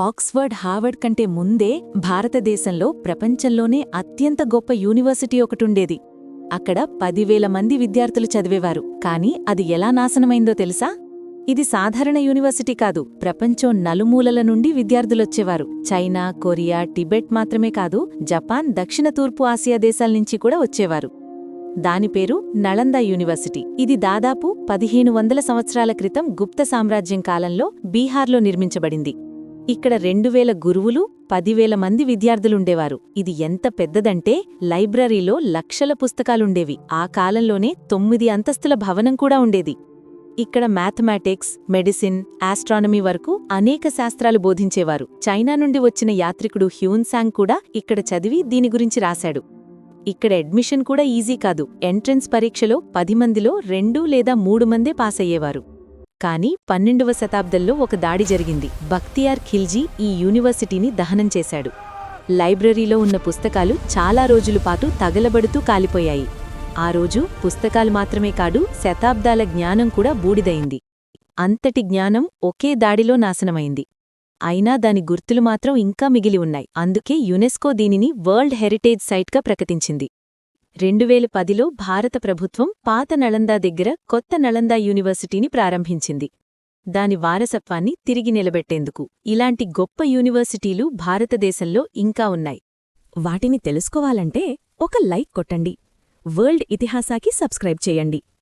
Oxford Harvard కంటే ముందే భారతదేశంలో ప్రపంచంలోనే అత్యంత గొప్ప యూనివర్సిటీ ఒకటుండేది. అక్కడ 10,000 మంది విద్యార్థులు చదివేవారు. కానీ అది ఎలా నాశనమైందో తెలుసా? ఇది సాధారణ యూనివర్సిటీ కాదు. ప్రపంచం నలుమూలల నుండి విద్యార్థులొచ్చేవారు. చైనా, కొరియా, టిబెట్ మాత్రమే కాదు, జపాన్, దక్షిణ తూర్పు ఆసియా దేశాల్నించి కూడా వచ్చేవారు. దాని పేరు నళందా యూనివర్సిటీ. ఇది దాదాపు 1500 సంవత్సరాల క్రితం గుప్త సామ్రాజ్యం కాలంలో బీహార్లో నిర్మించబడింది. ఇక్కడ 2000 గురువులు, 10,000 మంది విద్యార్థులుండేవారు. ఇది ఎంత పెద్దదంటే లైబ్రరీలో లక్షల పుస్తకాలుండేవి. ఆ కాలంలోనే 9 అంతస్తుల భవనం కూడా ఉండేది. ఇక్కడ మ్యాథమెటిక్స్, మెడిసిన్, ఆస్ట్రానమీ వరకు అనేక శాస్త్రాలు బోధించేవారు. చైనా నుండి వచ్చిన యాత్రికుడు హ్యూన్సాంగ్ కూడా ఇక్కడ చదివి దీని గురించి రాశాడు. ఇక్కడ అడ్మిషన్ కూడా ఈజీ కాదు. ఎంట్రన్స్ పరీక్షలో 10 మందిలో 2 లేదా 3 మందే పాసయ్యేవారు. కానీ 12వ శతాబ్దంలో ఒక దాడి జరిగింది. బక్తియార్ ఖిల్జీ ఈ యూనివర్సిటీని దహనం చేశాడు. లైబ్రరీలో ఉన్న పుస్తకాలు చాలా రోజుల పాటు తగలబడుతూ కాలిపోయాయి. ఆ రోజు పుస్తకాలు మాత్రమే కాదు, శతాబ్దాల జ్ఞానం కూడా బూడిదయింది. అంతటి జ్ఞానం ఒకే దాడిలో నాశనమైంది. అయినా దాని గుర్తులు మాత్రం ఇంకా మిగిలి ఉన్నాయి. అందుకే యునెస్కో దీనిని వరల్డ్ హెరిటేజ్ సైట్గా ప్రకటించింది. 2010లో భారత ప్రభుత్వం పాత నళందా దగ్గర కొత్త నళందా యూనివర్సిటీని ప్రారంభించింది. దాని వారసత్వాన్ని తిరిగి నిలబెట్టేందుకు. ఇలాంటి గొప్ప యూనివర్సిటీలు భారతదేశంలో ఇంకా ఉన్నాయి. వాటిని తెలుసుకోవాలంటే ఒక లైక్ కొట్టండి. వరల్డ్ ఇతిహాసాకి సబ్స్క్రైబ్ చేయండి.